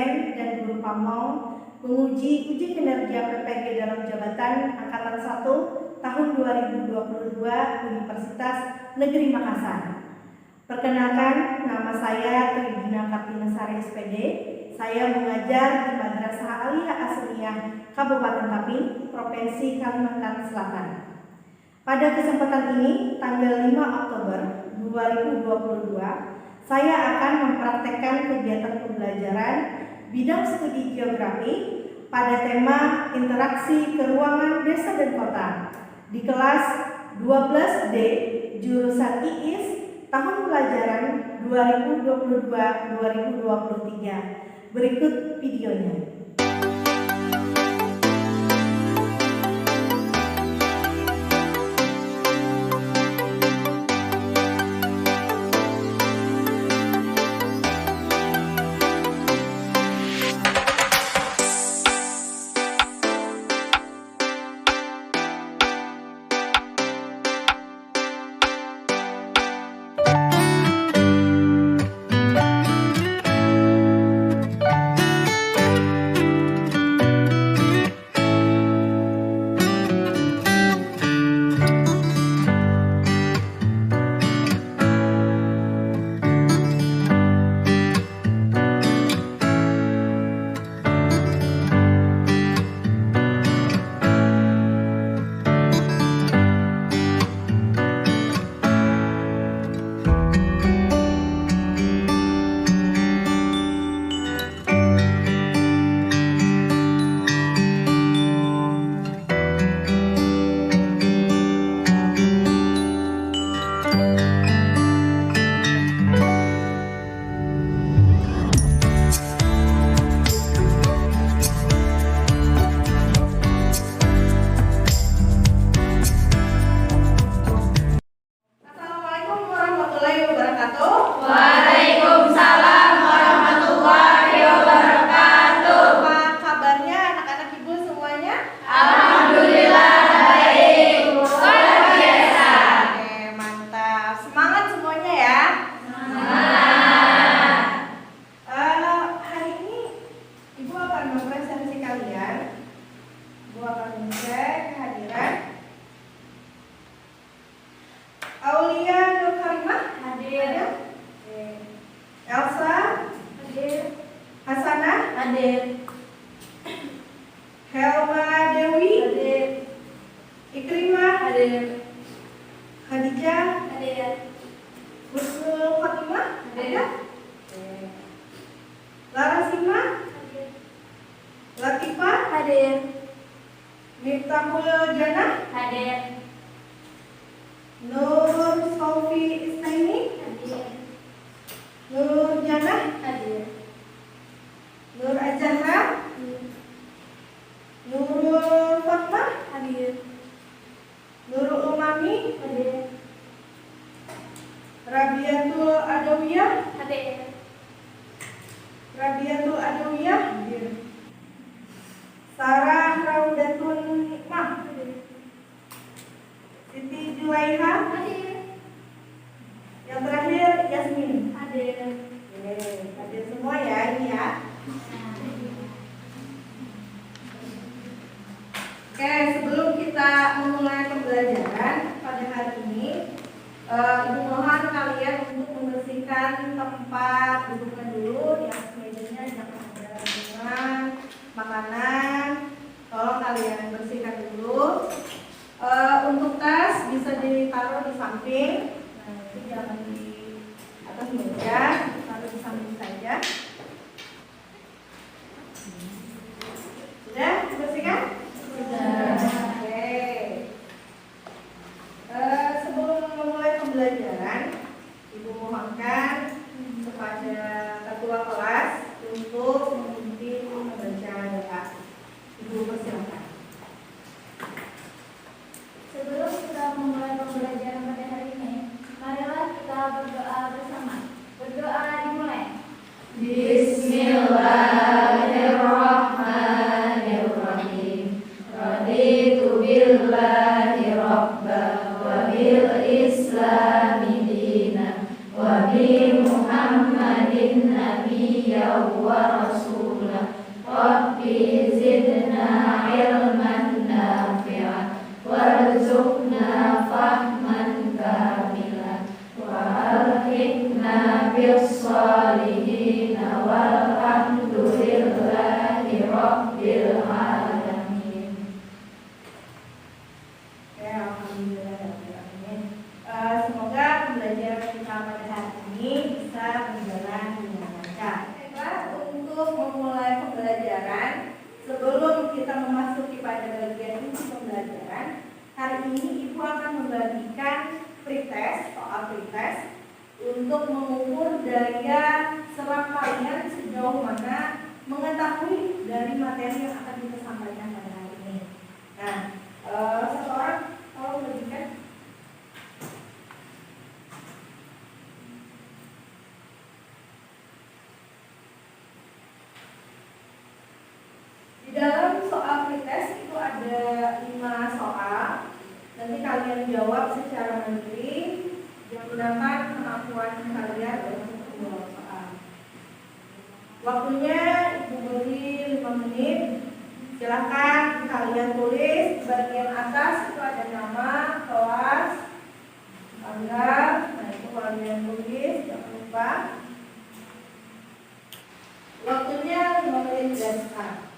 dosen dan guru PAMO menguji uji kinerja PPG dalam jabatan Angkatan 1 tahun 2022 Universitas Negeri Makassar. Perkenalkan, nama saya Tridina Kartinasari SPD. Saya mengajar di Madrasah Aliyah Asriyah Kabupaten Kaping, Provinsi Kalimantan Selatan. Pada kesempatan ini, tanggal 5 Oktober 2022, saya akan mempraktekkan kegiatan pembelajaran bidang studi geografi pada tema interaksi keuangan desa dan kota di kelas 12D jurusan IIS tahun pelajaran 2022-2023. Berikut videonya. Aulia Nur Karimah hadir. Elsa hadir. Hasanah hadir. Helma Dewi hadir. Ikrimah hadir. Khadijah hadir. Husnul Fatimah hadir. Larasima hadir. Latifah hadir. Miftahul Jannah hadir. Nur Sofi Isnaini hadir. Nur Jannah hadir. Nur Azhar hadir. Nurul Fatmah hadir. Nurul Umami hadir. Rabiatul Adawiyah hadir. Rabiatul Adawiyah hadir. Sarah Raudatun Nikmah hadir. Siti Julaiha hadir. Yang terakhir Yasmin hadir. Hadir semua ya ini ya. Oke, sebelum kita memulai pembelajaran pada hari ini, Ibu mohon kalian untuk membersihkan tempat duduknya dulu, ya mejanya jangan ada lingkungan, makanan, tolong kalian bersihkan dulu. Untuk tas bisa ditaruh di samping, nanti jangan di atas meja, taruh di samping saja. Sudah bersihkan? Sudah. Oke. Sebelum memulai pembelajaran, Ibu mohonkan kepada ketua kelas untuk memimpin membaca doa. Ibu persilakan. Sebelum kita memulai pembelajaran pada hari ini, marilah kita berdoa bersama. Berdoa dimulai. Bismillahirrahmanirrahim. Raditu billahi rabba wa bil islami dina wa bi Muhammadin nabiyya wa rasul rabbil alamin. Ya, alhamdulillah. Semoga pembelajaran kita pada hari ini bisa berjalan dengan lancar. Baiklah, untuk memulai pembelajaran, sebelum kita memasuki pada bagian inti pembelajaran, hari ini Ibu akan membagikan pretest, soal pretest untuk mengukur daya serap kalian sejauh mana mengetahui dari materi yang akan kita sampaikan pada hari ini. Nah, seseorang tolong bagikan. Di dalam soal pretest itu ada 5 soal. Nanti kalian jawab secara mandiri, gunakan kemampuan kalian untuk menjawab soal. Waktunya Ibu beri 5 menit. Silahkan kalian tulis di bagian atas itu ada nama, kelas, tanggal. Nah itu kalian tulis, jangan lupa. Waktunya 5 menit dari sekarang.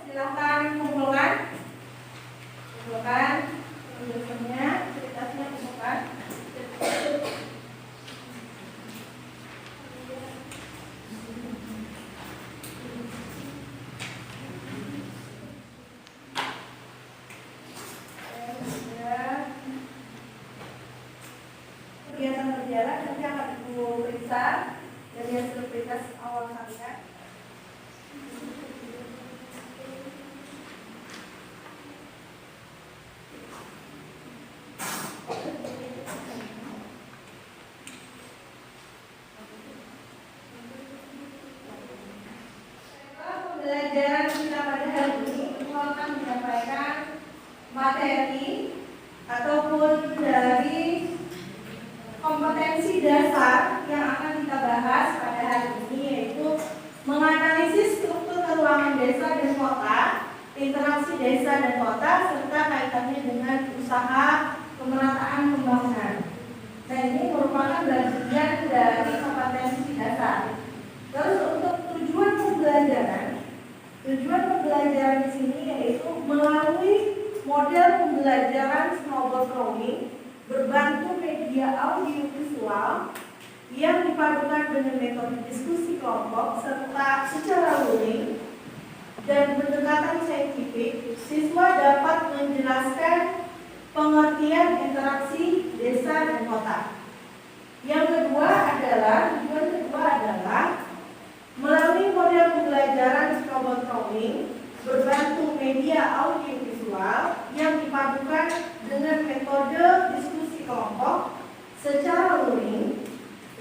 Silahkan kumpulkan penjelasannya, ceritanya kumpulkan. Kegiatan berjalan nanti akan Ibu periksa dari hasil pretest awal kalian. Pembelajaran kita pada hari ini akan menyampaikan materi ataupun dari kompetensi dasar yang akan kita bahas pada hari ini, yaitu menganalisis struktur keuangan desa dan kota, interaksi desa dan kota, serta kaitannya dengan usaha pemerataan pembangunan. Nah ini merupakan bagian dari kompetensi dasar. Terus untuk tujuan pembelajaran di sini yaitu melalui model pembelajaran snowball drawing berbantu media audiovisual yang dipadukan dengan metode diskusi kelompok serta secara luring dan pendekatan saintifik, siswa dapat menjelaskan pengertian interaksi desa dan kota. Yang kedua adalah melalui model pembelajaran snowball drawing berbantu media audiovisual yang dipadukan dengan metode diskusi kelompok secara luring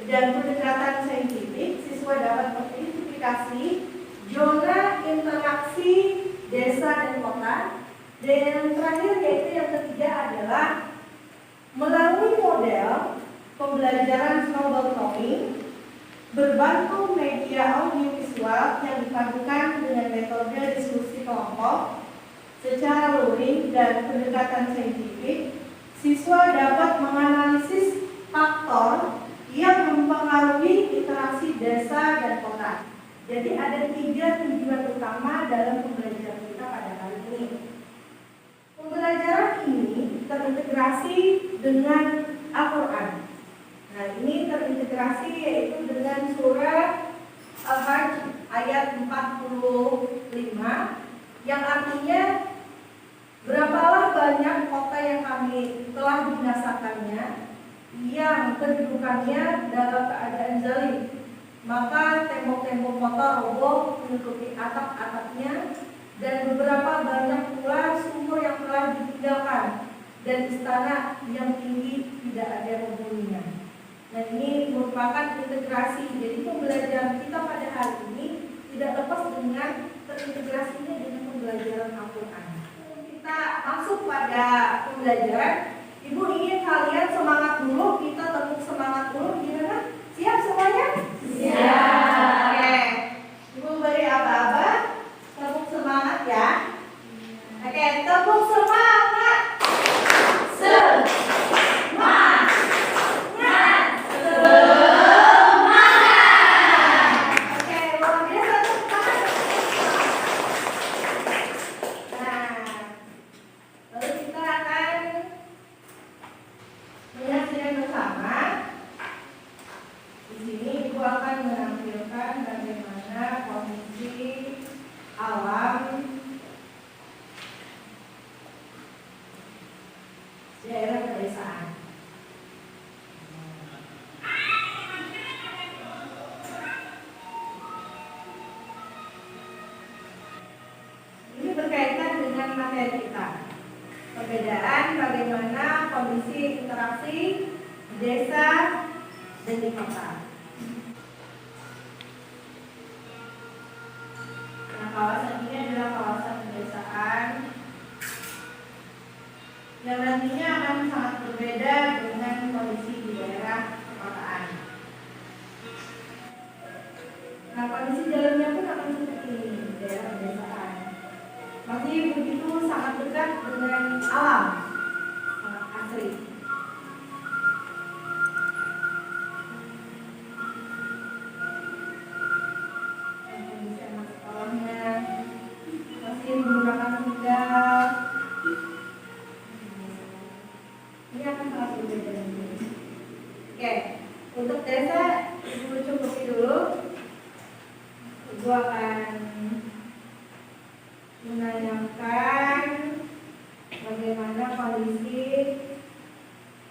dan pendekatan saintifik, siswa dapat mengidentifikasi zona interaksi desa dan kota. Dan yang terakhir yaitu yang ketiga adalah melalui model pembelajaran snowball drawing berbantu media audiovisual yang dipadukan dengan metode diskusi kelompok secara luring dan pendekatan saintifik, siswa dapat menganalisis faktor yang mempengaruhi interaksi desa dan kota. Jadi ada 3 tujuan utama dalam pembelajaran kita pada hari ini. Pembelajaran ini terintegrasi dengan Al-Quran. Nah ini terintegrasi yaitu dengan surat Al-Hajj ayat 45 yang artinya berapalah banyak kota yang kami telah binasakannya yang kedudukannya dalam keadaan zalim, maka tembok-tembok kota roboh menutupi atap-atapnya dan beberapa banyak pula sumur yang telah ditinggalkan dan istana yang tinggi tidak ada penghuninya. Nah ini merupakan merupakan integrasi. Jadi pembelajaran kita pada hari ini tidak lepas dengan terintegrasinya dengan pembelajaran Al-Quran. Kita masuk pada pembelajaran. Ibu ingin kalian semangat dulu, kita tepuk semangat dulu. Gimana? Siap semuanya? Siap. Oke. Ibu beri aba-aba. Tepuk semangat ya. Oke, tepuk semangat. Semangat. Oke, luar biasa tepuk tangan. Nah, lalu kita akan menyaksikan bersama. Di sini Ibu akan menampilkan bagaimana kondisi alam daerah pedesaan. Ini berkaitan dengan materi kita. Perbedaan bagaimana kondisi interaksi di desa dan di kota. Nah, kawasan ini adalah kawasan pedesaan yang nantinya akan sangat berbeda dengan kondisi di daerah perkotaan. Nah, kondisi jalannya pun akan seperti ini di daerah pedesaan. Masih begitu sangat dekat dengan alam, sangat asri. Dan kondisi anak sekolahnya masih menggunakan sendal. Ini akan sangat berbeda dengan ini. Oke, untuk desa Ibu cukupi dulu. Ibu akan menanyakan bagaimana kondisi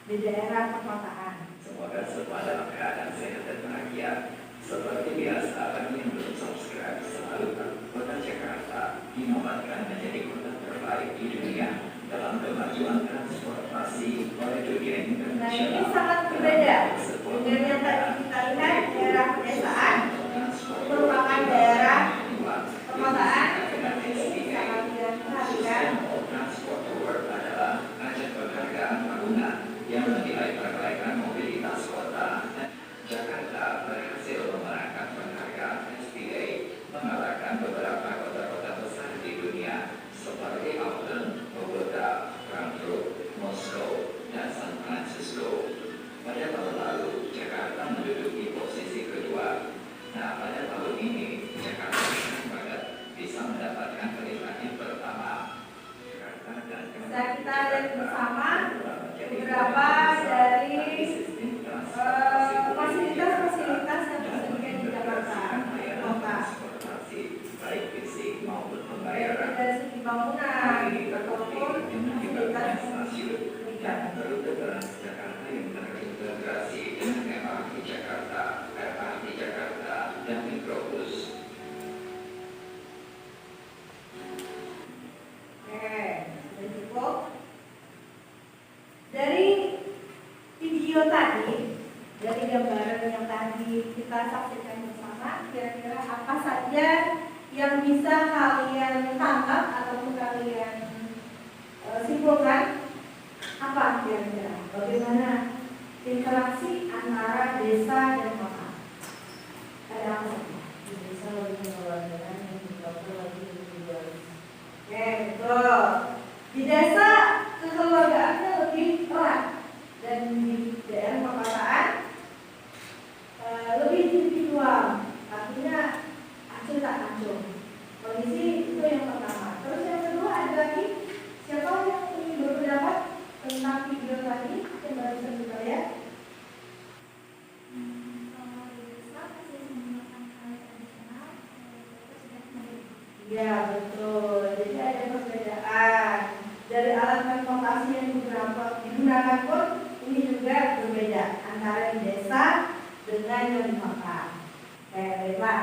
di daerah perkotaan. Semoga semua dalam keadaan sehat dan bahagia. Seperti biasa, bagi yang belum subscribe, selalu Kota Jakarta dinobatkan menjadi kota terbaik di dunia dalam kemajuan transportasi oleh dunia Nah, Indonesia. ini sangat berbeda dengan yang tadi kita lihat daerah pedesaan merupakan daerah perkotaan seperti sangat diperhatikan. Transport Award adalah ajang penghargaan tahunan yang menilai perbaikan mobilitas kota. Jakarta berhasil memenangkan penghargaan SPA, mengalahkan beberapa kota-kota besar di dunia seperti Auckland, Bogota, Frankfurt, Moskow, dan San Francisco. Pada tahun lalu, Jakarta menduduki posisi kedua. Nah, pada tahun ini, Jakarta senang banget bisa mendapatkan peringkat yang pertama. Jakarta dan Bisa kita lihat bersama beberapa dari fasilitas-fasilitas yang tersedia di Jakarta kota. baik fisik maupun Baik pembayaran. dari segi bangunan ataupun fasilitas pendidikan. Rute Transjakarta yang terintegrasi dengan MRT Jakarta, LRT Jakarta, dan Mikrobus. Oke, sudah cukup. Dari video tadi, dari gambaran yang tadi kita saksikan bersama, kira-kira apa saja yang bisa kalian tangkap ataupun kalian simpulkan? Apa kira-kira? Bagaimana interaksi antara desa dan kota? Ada apa saja? Di desa lebih mengeluarkan yang di kota lagi individualis. Oke, betul. Di desa kekeluargaannya lebih erat dan di daerah perkotaan lebih individual. Artinya acur tak acur. Kondisi itu yang pertama. Terus yang kedua ada lagi, siapa yang ingin berpendapat tentang video tadi yang barusan kita lihat? Kalau di desa masih menggunakan hal tradisional, itu sudah kembali. Ya betul. Jadi ada perbedaan dari alat transportasi yang beberapa digunakan pun ini juga berbeda antara di desa dengan yang di kota. Baiklah.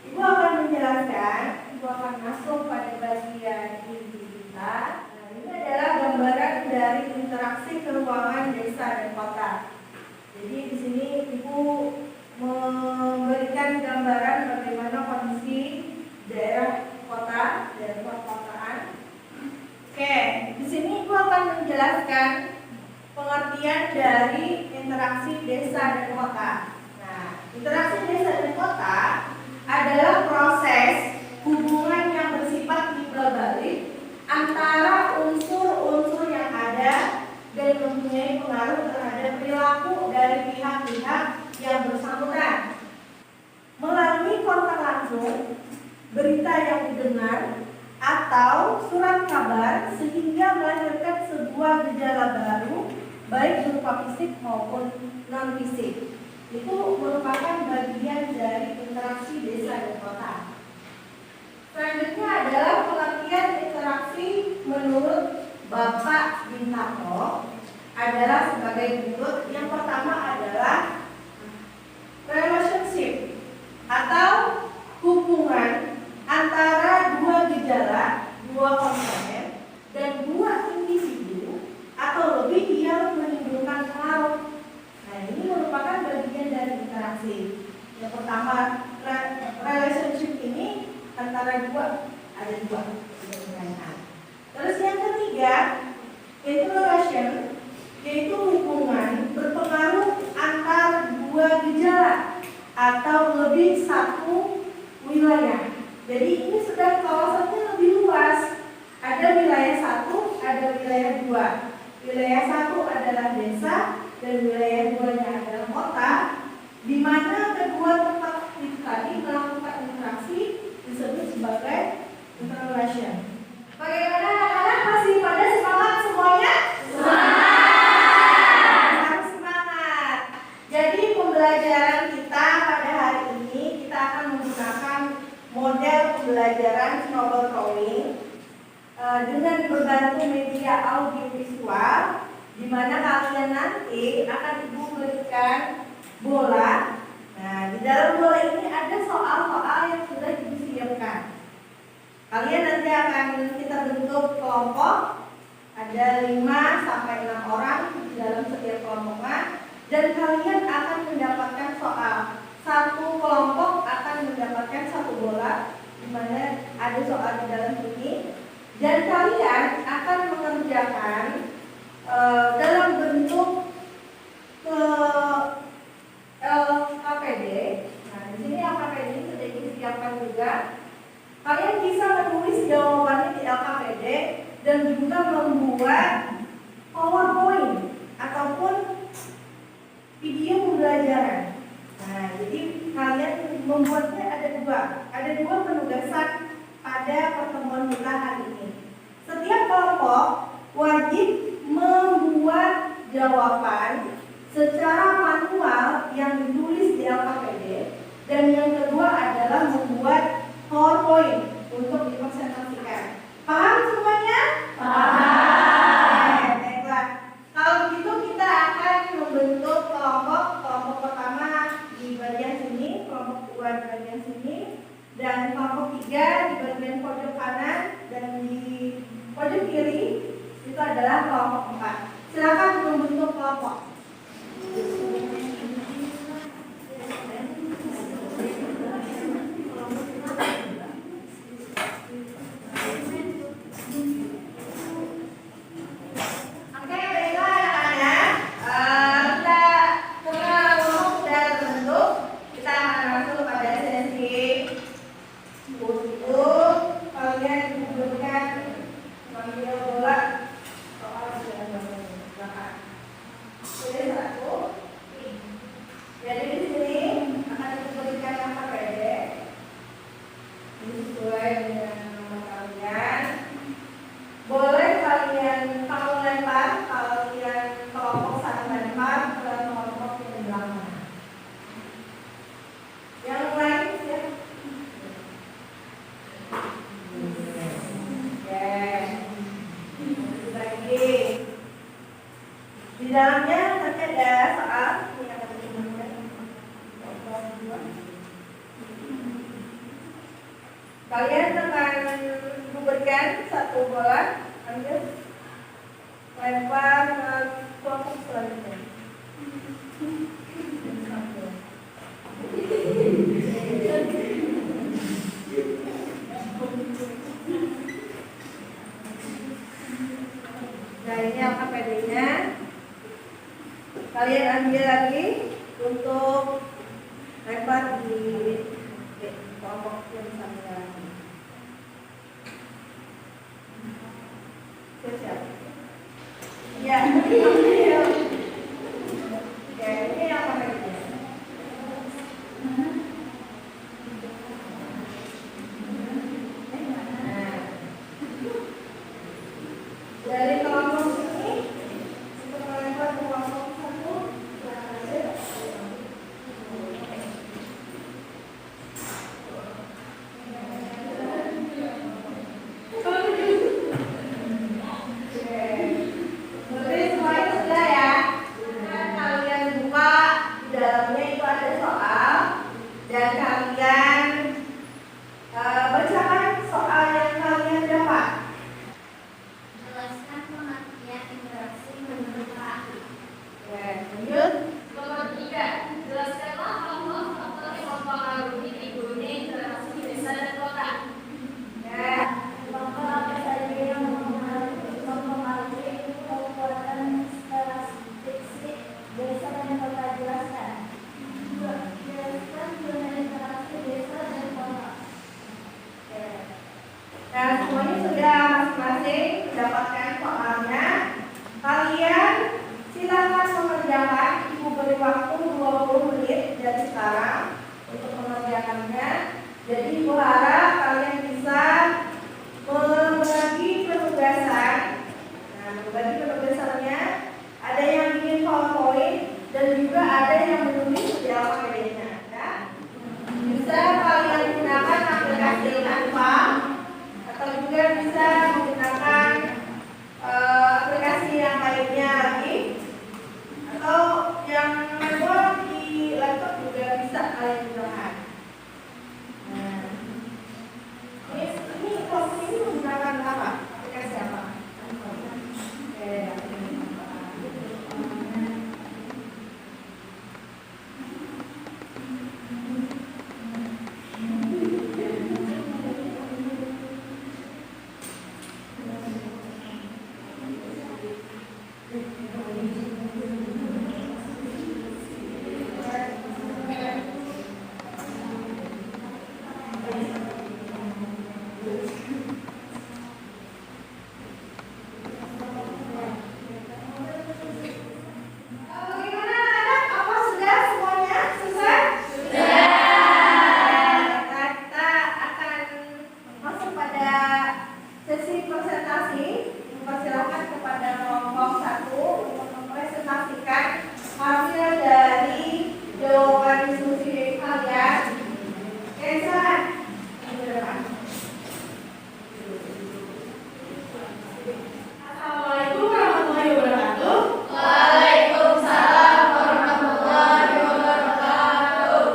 Ibu akan menjelaskan. Ibu akan masuk pada bagian inti kita. Nah, ini adalah gambaran dari interaksi keuangan desa dan kota. Jadi di sini Ibu kota. Nah, interaksi desa dan kota adalah proses hubungan yang bersifat timbal balik antara unsur-unsur yang ada dan mempunyai pengaruh terhadap perilaku dari pihak-pihak yang bersangkutan. Melalui kontak langsung, berita yang didengar, atau surat kabar sehingga melahirkan sebuah gejala baru baik berupa fisik maupun non-fisik. Itu merupakan bagian dari interaksi desa dan kota. Selanjutnya adalah pengertian interaksi menurut Bapak Bintaro adalah sebagai berikut. Yang pertama adalah relationship atau hubungan antara dua gejala, dua komponen, dan dua individu atau lebih yang menimbulkan pengaruh. Nah, ini merupakan bagian dari interaksi. Yang pertama, relationship ini antara ada dua berkaitan. Terus yang ketiga, yaitu relation, yaitu hubungan berpengaruh antar dua gejala atau lebih satu wilayah. Jadi ini sudah kawasannya lebih luas. Ada wilayah satu, ada wilayah dua. Wilayah satu adalah desa dan wilayah duanya adalah kota, di mana kedua tempat tadi melakukan interaksi disebut sebagai interrelation. Bagaimana anak-anak, masih pada semangat semuanya? Harus semangat. Jadi pembelajaran kita pada hari ini kita akan menggunakan model pembelajaran snowball throwing dengan berbantu media audiovisual, di mana kalian nanti akan ibu berikan bola. Nah, di dalam bola ini ada soal-soal yang sudah ibu siapkan. Kalian nanti akan kita bentuk kelompok, ada 5 sampai 6 orang di dalam setiap kelompoknya, dan kalian akan mendapatkan soal. Satu kelompok akan mendapatkan satu bola, di mana ada soal di dalam sini, dan kalian akan mengerjakan dalam bentuk LKPD. Nah, di sini LKPD sudah disiapkan juga. Kalian bisa menulis jawabannya di LKPD dan juga membuat PowerPoint ataupun video pembelajaran. Nah, jadi kalian membuatnya ada dua penugasan pada pertemuan kita hari ini. Setiap kelompok wajib membuat jawaban secara manual yang ditulis di LKPD, dan yang kedua adalah membuat PowerPoint untuk dipresentasikan. Paham semuanya? Paham. Baiklah. Kalau begitu kita akan membentuk kelompok. Kelompok pertama di bagian sini, kelompok kedua di bagian sini, dan kelompok 3 di bagian pojok kanan, dan di pojok kiri itu adalah kelompok 4. Silakan membentuk kelompok. Di dalamnya nanti ada soal yang akan digunakan. Kalian akan memberikan satu bola, ambil, lempar ke kelompok selanjutnya. Nah, ini LKPD-nya. Kalian ambil lagi, untuk lempar di kelompok yang sama. Siap-siap. Ya, oke, ini apa lagi? Dari kelompok ini untuk melempar ke kelompok satu. Berarti semuanya sudah ya. Nah, kalian buka di dalamnya itu ada soal dan kalian bacakan soal yang kalian dapat. Jelaskan pengertian interaksi menurut Pak Ahli. Oke, lanjut. Nomor 3. Jelaskanlah faktor-faktor yang mempengaruhi tingginya interaksi desa dan kota. Ya. Faktor apa saja yang mempengaruhi kekuatan statistik desa dan kota, jelaskan. 2. Jelaskan zona interaksi desa dan kota. Oke. Nah, semuanya sudah masing-masing mendapatkan soalnya. Kalian silakan mengerjakan. Ibu beri waktu 20 menit dari sekarang untuk mengerjakannya. Jadi ibu harap kalian bisa membagi penugasan. Nah, membagi penugasannya ada yang bikin PowerPoint dan juga ada yang menulis di dalam PDF-nya. Ya. Bisa kalian gunakan aplikasi Canva atau juga bisa menggunakan aplikasi yang lainnya lagi, atau yang membuat di laptop juga bisa kalian gunakan. Nah, ini kelompok ini menggunakan apa? Aplikasi apa? Oke. Bagaimana anak-anak? Apa sudah semuanya? Selesai? Sudah. Kita akan masuk pada sesi presentasi. Mempersilahkan kepada kelompok 1 untuk mempresentasikan hasil dari jawaban diskusi kalian. Oke, silakan. Minggu depan. Assalamualaikum warahmatullahi wabarakatuh. Waalaikumsalam warahmatullahi wabarakatuh.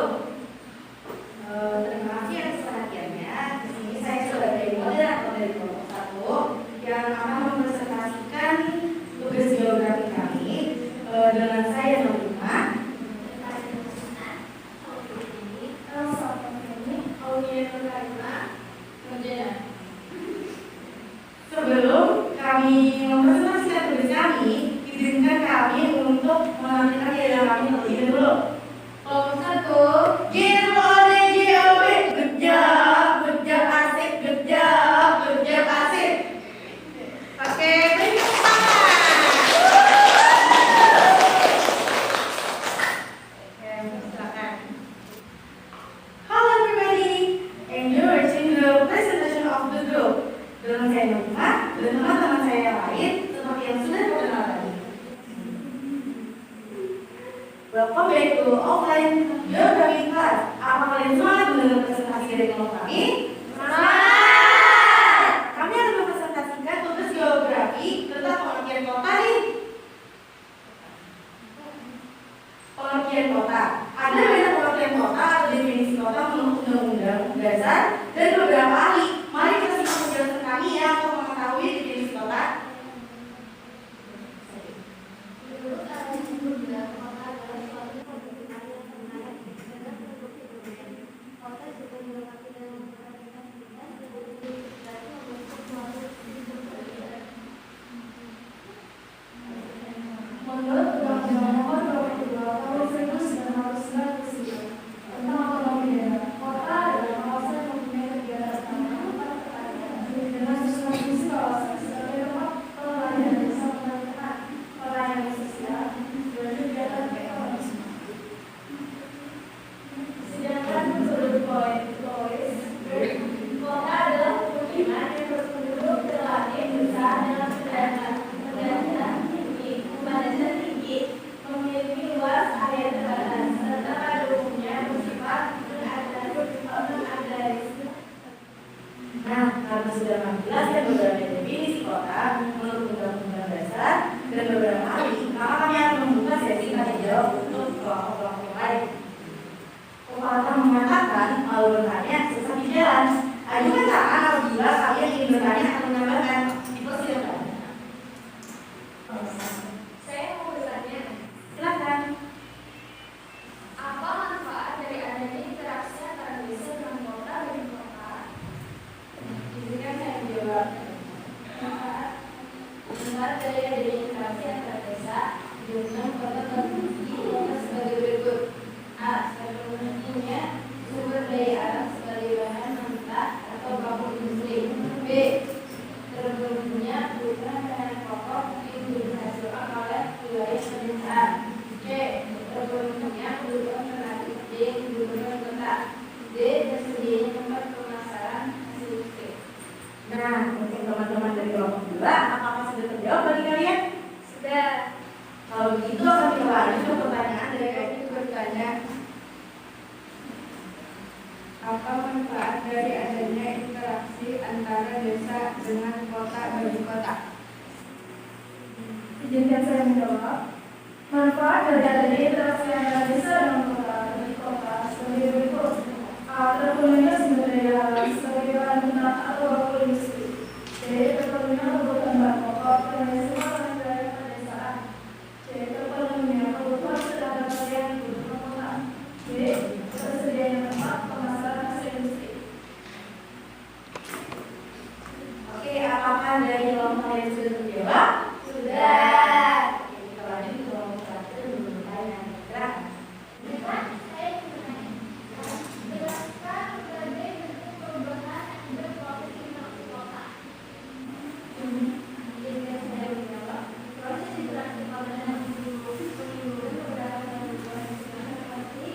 Terima kasih atas perhatiannya. Di sini saya sebagai moderator dari kelompok 1 yang akan mempresentasikan tugas geografi kami dengan saya Nurima. Sebelum kami mempresentasikan tugas kami, izinkan kami untuk mengenalkan diri kami terlebih dahulu. Kelompok 1, GOB. Good job asik, good job asik. Oke, beri tepuk tangan. Oke, silakan. Hello everybody, and you are watching the presentation of the group. Dengan saya Nurima dan teman-teman saya yang lain seperti yang sudah dikenal tadi. Welcome back to offline geography class. Apa kalian semangat mendengar presentasi dari kelompok kami? Semangat! Kami akan mempresentasikan tugas geografi tentang pengertian kota nih. Pengertian kota. Ada banyak pengertian kota atau definisi kota menurut Undang-Undang Dasar dan beberapa ahli. Mari kita simak penjelasan kami ya untuk mengetahui definisi kota. Menurut Undang-Undang Nomor 22 Tahun 1999 bertanya, susah di jalan. Ajukan tangan apabila kalian ingin bertanya atau menambahkan. Dipersilakan. Saya mau bertanya, Silakan. apa manfaat dari adanya interaksi antara desa dengan kota dan kota? Izinkan saya menjawab. Manfaat dari adanya interaksi antara desa dengan kota terbagi sebagai berikut. A. Sepenuhnya sumber daya alam sebagai bahan mentah atau baku industri. B. Terbentuknya kebutuhan bahan pokok yang dihasilkan oleh wilayah pemerintahan. C. Terbentuknya kebutuhan tenaga kerja yang dibutuhkan kota. D. Tersedianya tempat pemasaran hasil industri. Nah, untuk teman-teman dari kelompok 2, apakah sudah terjawab bagi kalian? Sudah. Kalau begitu akan kita lanjut ke pertanyaan dari kelompok bertanya. Apa manfaat dari adanya interaksi antara desa dengan kota bagi kota? Izinkan saya menjawab. Manfaat dari adanya interaksi antara desa dan kota bagi kota sebagai berikut. A. Terpenuhinya sumber daya alam sebagai bahan mentah atau baku industri. B. Terpenuhinya kebutuhan bahan pokok yang dihasilkan oleh wilayah pedesaan. C. Terpenuhinya kebutuhan tenaga kerja yang dibutuhkan kota. D. Tersedianya tempat pemasaran hasil industri. Oke, apakah dari kelompok yang sudah terjawab? Sudah. Oke, kita lanjut ke kelompok terakhir untuk bertanya. Silakan. Jelaskan berbagai bentuk perubahan akibat proses interaksi kota. Izinkan saya menjawab. Proses interaksi kota yang menimbulkan beberapa perubahan seperti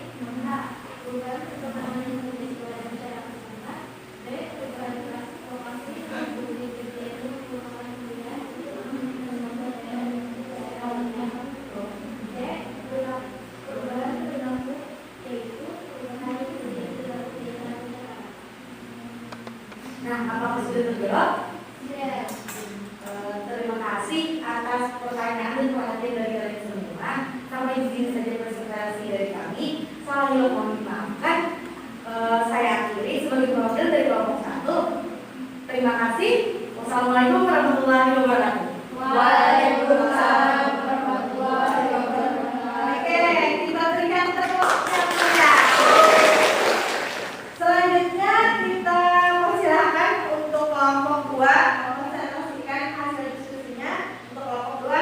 A. Perubahan perkembangan yang berisiko dan masyarakat setempat. B. Perubahan interaksi lokasi yang berbeda yaitu perubahan pilihan perubahan perilaku yaitu perubahan perilaku. Nah, apakah sudah terjawab? Yes. Terima kasih atas pertanyaan dan perhatian dari kalian semua. Sampai di sini saja presentasi dari kami. Saya mohon dimaafkan. Saya akhiri sebagai perwakilan dari kelompok 1. Terima kasih. Wassalamualaikum warahmatullahi wabarakatuh. Waalaikumsalam warahmatullahi wabarakatuh. Oke, kita berikan tepuk tangan. Selanjutnya kita persilahkan untuk kelompok 2. Mohon saya pastikan hasil diskusinya untuk kelompok 2.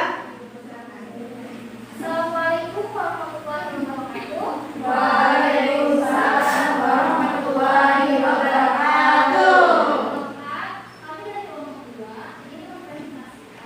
Assalamualaikum warahmatullahi wabarakatuh. Waalaikumsalam warahmatullahi wabarakatuh. Kami dari kelompok 2 ingin mempresentasikan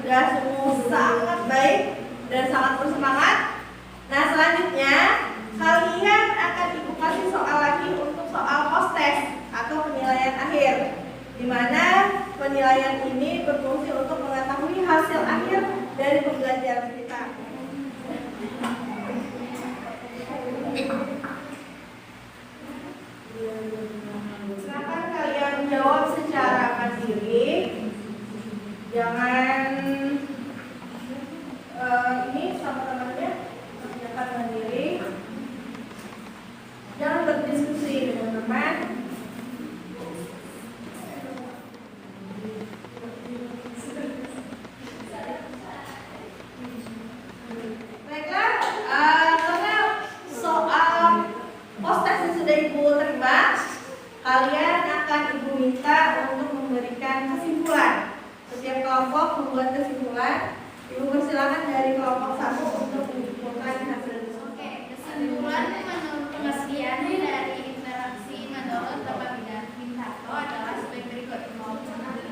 sudah sungguh sangat baik dan sangat bersemangat. Nah, selanjutnya kalian akan ibu kasih soal lagi untuk soal post test atau penilaian akhir, di mana penilaian ini berfungsi untuk mengetahui hasil akhir dari pembelajaran kita. Silakan kalian menjawab secara mandiri, jangan ini sama temannya kerjakan mandiri, jangan berdiskusi dengan teman. Baiklah, karena soal post test yang sudah ibu terima, kalian akan ibu minta untuk memberikan kesimpulan. Setiap kelompok membuat kesimpulan. Ibu persilakan dari kelompok 1 untuk menyimpulkan hasil tersebut. Oke, kesimpulan menurut pengertian dari interaksi menurut Bapak Bintaro adalah sebagai berikut.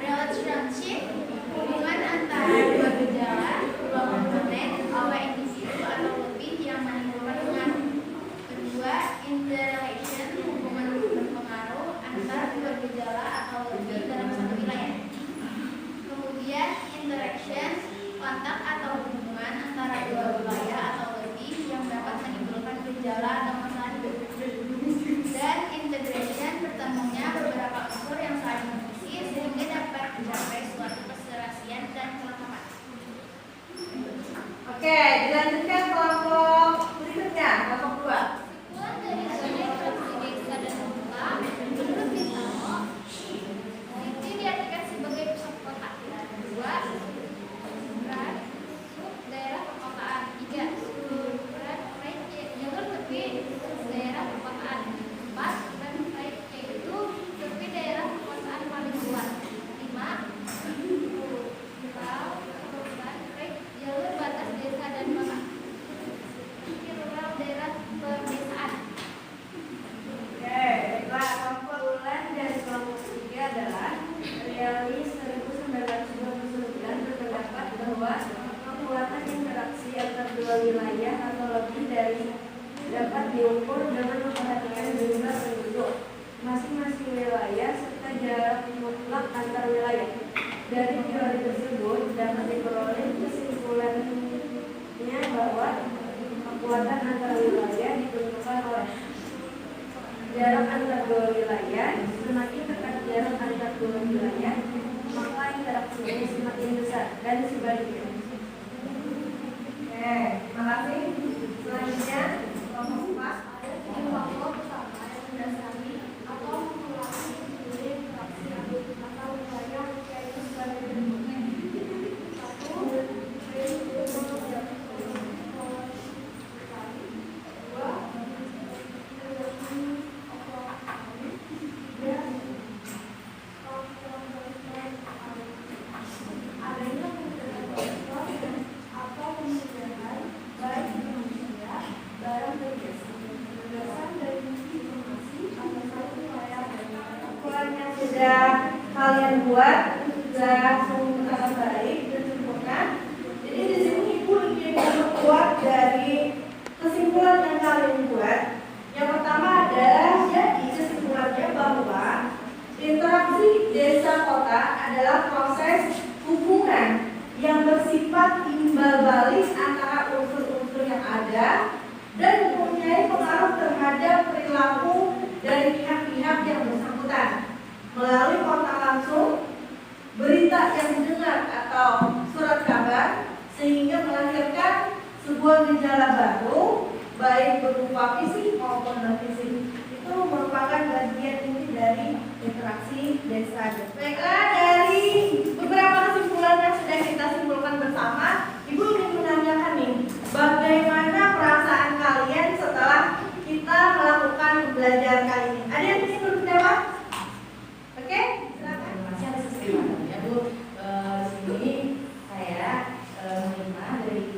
Relationship, hubungan antara dua gejala, dua komponen, dua individu atau lebih yang menimbulkan pengaruh. Kedua, interrelation, hubungan berpengaruh antara dua gejala atau lebih dalam satu wilayah. Kemudian, interaction, kontak atau hubungan antara dua wilayah atau lebih yang dapat menimbulkan gejala atau masalah hidup. Dan integration, bertemunya beberapa unsur yang saling mengisi sehingga dapat mencapai suatu keserasian dan kelengkapan. Oke, dilanjutkan kelompok berikutnya, kelompok 2. Kesimpulan dari interaksi desa dan kota menurut Bintaro itu diartikan sebagai pusat kota. 2. Daerah perkotaan. 3. Jalur tepi daerah perkotaan. 4. Dan yaitu tepi daerah perkotaan paling luas. 5. Jalur batas desa dan kota. Rural daerah perdesaan. Oke, baiklah, kelompok Kesimpulan dari kelompok 3 adalah Realis 1929 berpendapat bahwa kekuatan interaksi antar dua wilayah atau lebih dari dapat diukur dengan memperhatikan jumlah penduduk masing-masing wilayah serta jarak mutlak antar wilayah. Dari teori tersebut dapat diperoleh kesimpulannya bahwa kekuatan antar wilayah ditentukan oleh jarak antar dua wilayah. Semakin dekat jarak antar dua wilayah, maka interaksinya semakin besar dan sebaliknya. Oke, terima kasih. Selanjutnya, kelompok 4. Kelompok pertama yang mendasari atau mengulangi studi interaksi atau wilayah yaitu sebagai berikut.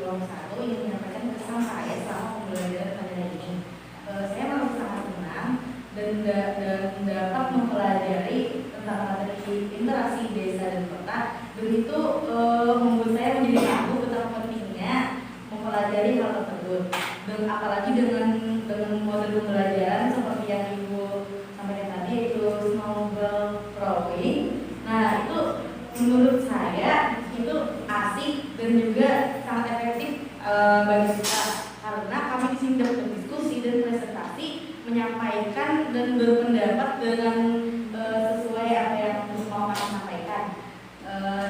1 yang menyampaikan kesan saya selama pembelajaran pada hari ini. Saya merasa sangat tenang dan dapat mempelajari tentang materi interaksi desa dan kota. Begitu membuat saya Dan apalagi dengan model pembelajaran seperti yang Ibu sampaikan tadi, yaitu snowball rolling. Nah, itu menurut saya itu asik dan juga sangat efektif bagi kita, karena kami di sini dapat berdiskusi dan presentasi, menyampaikan dan berpendapat dengan sesuai apa yang mau kami sampaikan.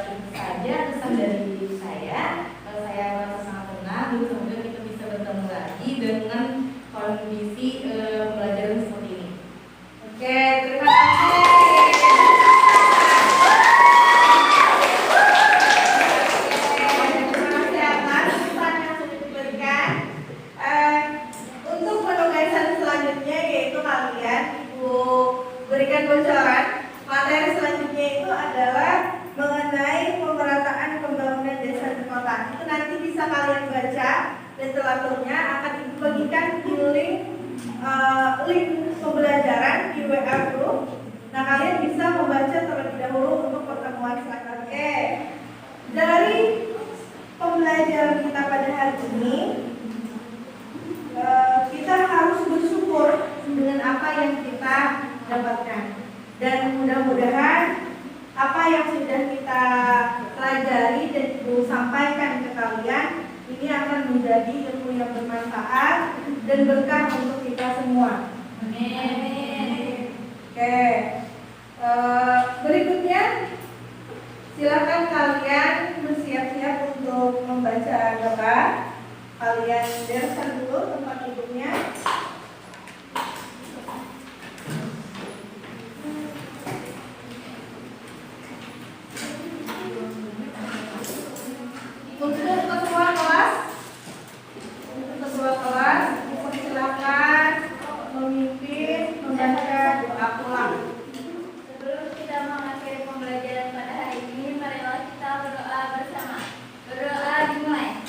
Itu saja kesan dari saya. Saya merasa sangat tenang dan semoga kita bisa bertemu lagi dengan kondisi pembelajaran seperti ini. Oke, terima kasih. Terima kasih atas pesan yang sudah diberikan. Untuk penugasan selanjutnya yaitu kalian Ibu berikan bocoran. Materi selanjutnya itu adalah mengenai pemerataan pembangunan desa di kota. Itu nanti bisa kalian baca literaturnya, akan Ibu bagikan di link pembelajaran di WA group. Nah, kalian bisa membaca terlebih dahulu untuk pertemuan selanjutnya. Oke. Dari pembelajaran kita pada hari ini, kita harus bersyukur dengan apa yang kita dapatkan. Dan mudah-mudahan apa yang sudah kita pelajari dan Ibu sampaikan ke kalian ini akan menjadi ilmu yang bermanfaat dan berkah untuk kita semua. Amin. Oke. Berikutnya silakan kalian bersiap-siap untuk membaca doa. Kalian bereskan dulu tempat duduknya. Untuk ketua kelas, silakan memimpin membaca doa pulang. Sebelum kita mengakhiri pembelajaran pada hari ini, marilah kita berdoa bersama. Berdoa dimulai.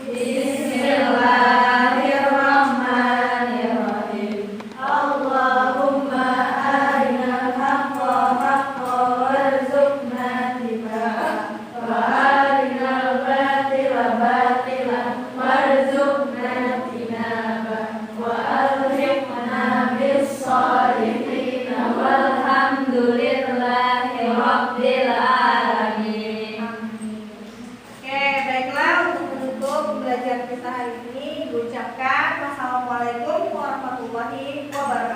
Bismillahirrahmanirrahim. Allahumma arinal haqqa haqqan warzuqna ittiba'ah wa arinal batila batilan warzuqna ijtinabah wa alhiqna bis-shalihin walhamdulillahi rabbil alamin. Oke, baiklah, untuk menutup pembelajaran kita hari ini, ucapkan wassalamualaikum warahmatullahi wabarakatuh.